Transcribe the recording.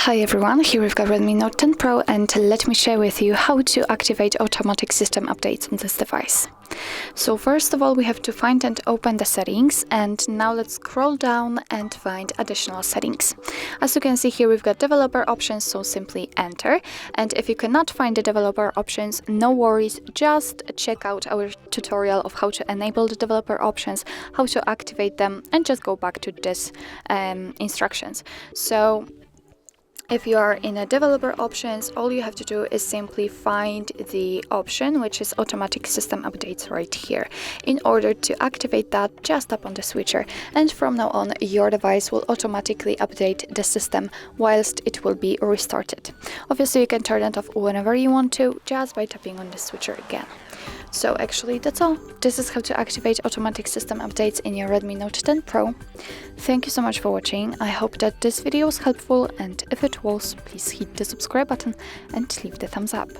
Hi everyone, here we've got Redmi Note 10 Pro, and let me share with you how to activate automatic system updates on this device. So first of all, we have to find and open the settings, and now let's scroll down and find additional settings. As you can see here, we've got developer options, so simply enter. And if you cannot find the developer options, no worries, just check out our tutorial of how to enable the developer options, how to activate them, and just go back to this instructions. So if you are in a developer options, all you have to do is simply find the option which is automatic system updates right here. In order to activate that, just tap on the switcher, and from now on your device will automatically update the system whilst it will be restarted. Obviously you can turn it off whenever you want to, just by tapping on the switcher again. So actually that's all. This is how to activate automatic system updates in your Redmi Note 10 Pro. Thank you so much for watching. I hope that this video was helpful, and if it was, please hit the subscribe button and leave the thumbs up.